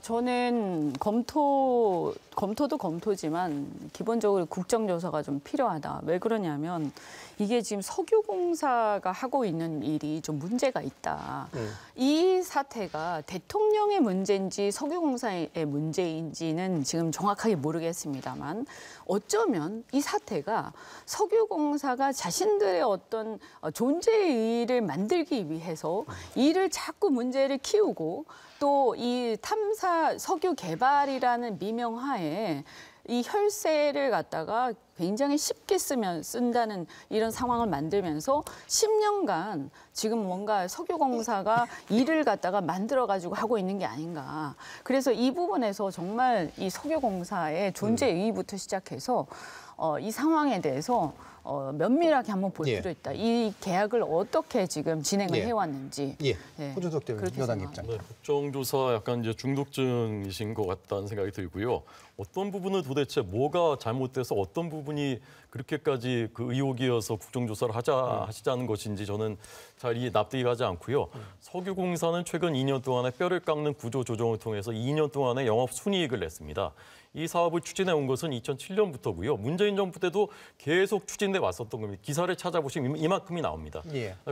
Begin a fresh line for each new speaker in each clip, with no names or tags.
저는 검토도 검토지만 기본적으로 국정조사가 좀 필요하다. 왜 그러냐면 이게 지금 석유공사가 하고 있는 일이 좀 문제가 있다. 이 사태가 대통령의 문제인지 석유공사의 문제인지는 지금 정확하게 모르겠습니다만 어쩌면 이 사태가 석유공사가 자신들의 어떤 존재의 의의를 만들기 위해서 이를 자꾸 문제를 키우고 또 이 탐사 석유 개발이라는 미명하에 이 혈세를 갖다가 굉장히 쉽게 쓴다는 이런 상황을 만들면서 10년간 지금 뭔가 석유공사가 일을 갖다가 만들어가지고 하고 있는 게 아닌가. 그래서 이 부분에서 정말 이 석유공사의 존재 의의부터 시작해서 이 상황에 대해서 면밀하게 한번 볼 필요 있다. 이 계약을 어떻게 지금 진행을 해왔는지.
호준석 대변인 여당 입장.
국정조사 약간 이제 중독증이신 것 같다는 생각이 들고요. 어떤 부분은 도대체 뭐가 잘못돼서 어떤 부분이 그렇게까지 그 의혹이어서 국정조사를 하시자는 것인지 저는 잘 납득이 가지 않고요. 석유공사는 최근 2년 동안에 뼈를 깎는 구조조정을 통해서 2년 동안에 영업 순이익을 냈습니다. 이 사업을 추진해 온 것은 2007년부터고요. 문재인 정부 때도 계속 추진돼 왔었던 겁니다. 기사를 찾아보시면 이만큼이 나옵니다.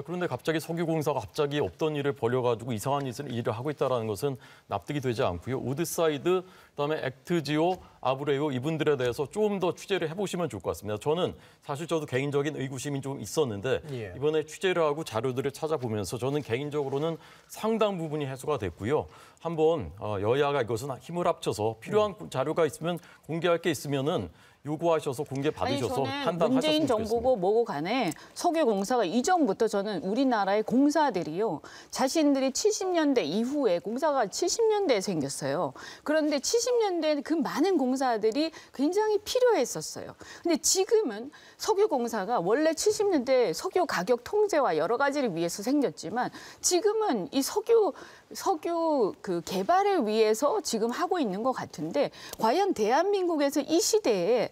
그런데 갑자기 석유공사가 갑자기 없던 일을 벌여가지고 이상한 일을 하고 있다는 것은 납득이 되지 않고요. 우드사이드, 그다음에 액트지오, 아브레오 이분들에 대해서 조금 더 취재를 해보시면 좋을 것 같습니다. 저는 사실 저도 개인적인 의구심이 좀 있었는데 이번에 취재를 하고 자료들을 찾아보면서 저는 개인적으로는 상당 부분이 해소가 됐고요. 한번 여야가 이것은 힘을 합쳐서 필요한 자료가 있으면 공개할 게 있으면은 요구하셔서 공개 받으셔서 판단하셨으면 좋겠습니다.
문재인 정부고 뭐고 간에 석유공사가 이전부터 저는 우리나라의 공사들이요. 자신들이 70년대 이후에 공사가 70년대에 생겼어요. 그런데 70년대에는 그 많은 공사들이 굉장히 필요했었어요. 근데 지금은 석유공사가 원래 70년대 석유 가격 통제와 여러 가지를 위해서 생겼지만 지금은 이 석유 그 개발을 위해서 지금 하고 있는 것 같은데 과연 대한민국에서 이 시대에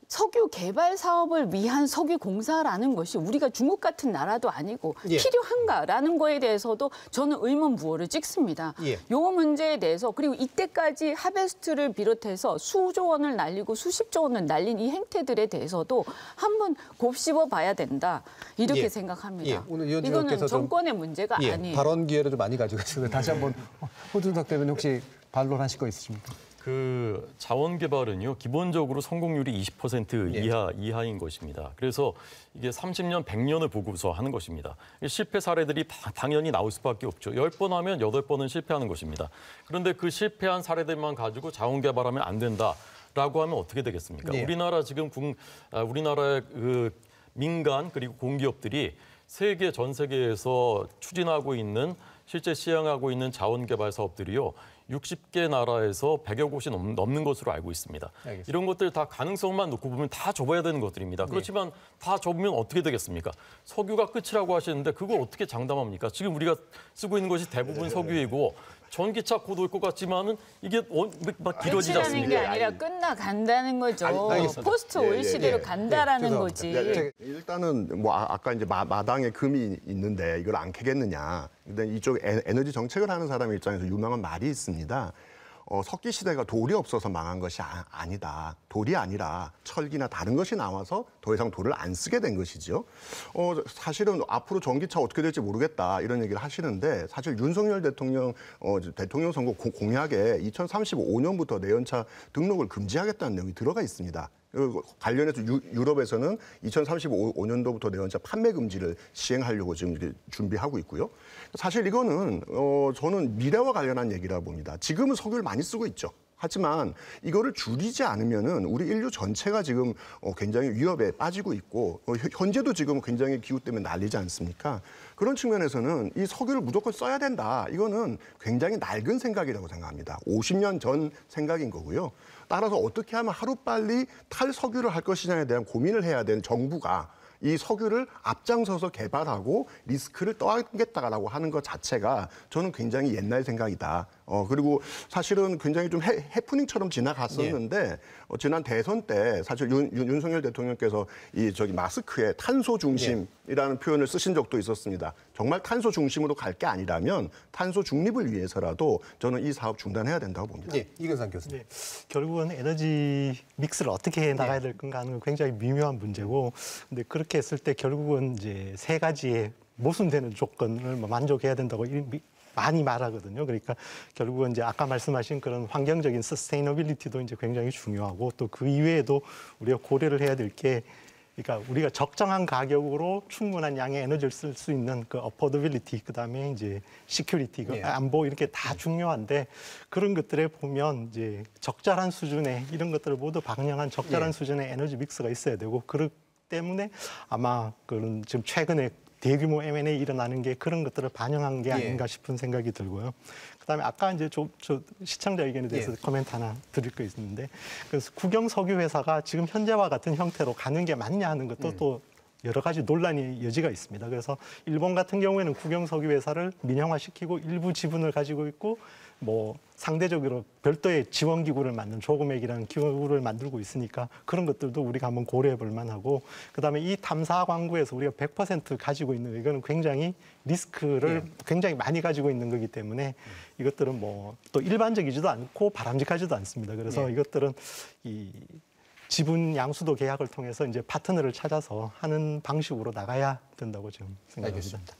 석유 개발 사업을 위한 석유공사라는 것이 우리가 중국 같은 나라도 아니고 필요한가라는 거에 대해서도 저는 의문부호를 찍습니다. 요 문제에 대해서 그리고 이때까지 하베스트를 비롯해서 수조 원을 날리고 수십조 원을 날린 이 행태들에 대해서도 한번 곱씹어 봐야 된다. 이렇게 생각합니다.
오늘
이거는 정권의 문제가 아니에요.
발언 기회를 좀 많이 가지고 있습니다. 다시 한번 호준석 대변인 혹시 반론하실 거 있으십니까?
그 자원 개발은요 기본적으로 성공률이 20% 이하인 것입니다. 그래서 이게 30년, 100년을 보고서 하는 것입니다. 실패 사례들이 당연히 나올 수밖에 없죠. 10번 하면 8번은 실패하는 것입니다. 그런데 그 실패한 사례들만 가지고 자원 개발하면 안 된다라고 하면 어떻게 되겠습니까? 우리나라 지금 우리나라의 그 민간 그리고 공기업들이 전 세계에서 추진하고 있는 실제 시행하고 있는 자원 개발 사업들이요. 60개 나라에서 100여 곳이 넘는 것으로 알고 있습니다. 알겠습니다. 이런 것들 다 가능성만 놓고 보면 다 접어야 되는 것들입니다. 그렇지만 다 접으면 어떻게 되겠습니까? 석유가 끝이라고 하시는데 그걸 어떻게 장담합니까? 지금 우리가 쓰고 있는 것이 대부분 석유이고 전기차 곧 올 것 같지만은 이게 막 길어지지 않습니까?
끝이라는 게 아니라 끝나간다는 거죠. 포스트 올 시대로 간다라는 거지.
일단은 뭐 아까 이제 마당에 금이 있는데 이걸 안 캐겠느냐. 근데 이쪽 에너지 정책을 하는 사람 입장에서 유명한 말이 있습니다. 석기 시대가 돌이 없어서 망한 것이 아니다. 돌이 아니라 철기나 다른 것이 나와서 더 이상 돌을 안 쓰게 된 것이죠. 사실은 앞으로 전기차 어떻게 될지 모르겠다 이런 얘기를 하시는데 사실 윤석열 대통령 선거 공약에 2035년부터 내연차 등록을 금지하겠다는 내용이 들어가 있습니다. 관련해서 유럽에서는 2035년도부터 내연차 판매 금지를 시행하려고 지금 준비하고 있고요. 사실 이거는 저는 미래와 관련한 얘기라 봅니다. 지금은 석유를 많이 쓰고 있죠. 하지만 이거를 줄이지 않으면은 우리 인류 전체가 지금 굉장히 위협에 빠지고 있고 현재도 지금 굉장히 기후 때문에 난리지 않습니까? 그런 측면에서는 이 석유를 무조건 써야 된다. 이거는 굉장히 낡은 생각이라고 생각합니다. 50년 전 생각인 거고요. 따라서 어떻게 하면 하루빨리 탈석유를 할 것이냐에 대한 고민을 해야 되는 정부가 이 석유를 앞장서서 개발하고 리스크를 떠안겠다라고 하는 것 자체가 저는 굉장히 옛날 생각이다. 그리고 사실은 굉장히 좀 해프닝처럼 지나갔었는데 지난 대선 때 사실 윤석열 대통령께서 이 저기 마스크에 탄소 중심이라는 표현을 쓰신 적도 있었습니다. 정말 탄소 중심으로 갈 게 아니라면 탄소 중립을 위해서라도 저는 이 사업 중단해야 된다고 봅니다.
예, 이근상 교수님.
네, 결국은 에너지 믹스를 어떻게 해 나가야 될 건가 하는 건 굉장히 미묘한 문제고, 근데 그렇게 했을 때 결국은 이제 세 가지의 모순되는 조건을 만족해야 된다고 많이 말하거든요. 그러니까 결국은 이제 아까 말씀하신 그런 환경적인 서스테이너빌리티도 이제 굉장히 중요하고, 또 그 이외에도 우리가 고려를 해야 될 게, 그러니까 우리가 적정한 가격으로 충분한 양의 에너지를 쓸 수 있는 그 어포더빌리티, 그다음에 이제 시큐리티, 그 안보, 이렇게 다 중요한데, 그런 것들에 보면 이제 적절한 수준의 이런 것들을 모두 방영한 적절한 수준의 에너지 믹스가 있어야 되고, 그렇기 때문에 아마 그런 지금 최근에 대규모 M&A 일어나는 게 그런 것들을 반영한 게 아닌가 싶은 생각이 들고요. 그다음에 아까 이제 저 시청자 의견에 대해서 코멘트 하나 드릴 거 있는데, 그래서 국영 석유 회사가 지금 현재와 같은 형태로 가는 게 맞냐 하는 것도 또 여러 가지 논란의 여지가 있습니다. 그래서 일본 같은 경우에는 국영 석유 회사를 민영화시키고 일부 지분을 가지고 있고, 뭐 상대적으로 별도의 지원 기구를 만든 조금액이라는 기구를 만들고 있으니까 그런 것들도 우리가 한번 고려해 볼 만하고, 그다음에 이 탐사 광구에서 우리가 100% 가지고 있는 이거는 굉장히 리스크를 굉장히 많이 가지고 있는 거기 때문에 이것들은 뭐 또 일반적이지도 않고 바람직하지도 않습니다. 그래서 이것들은 이 지분 양수도 계약을 통해서 이제 파트너를 찾아서 하는 방식으로 나가야 된다고 지금 생각합니다.
알겠습니다.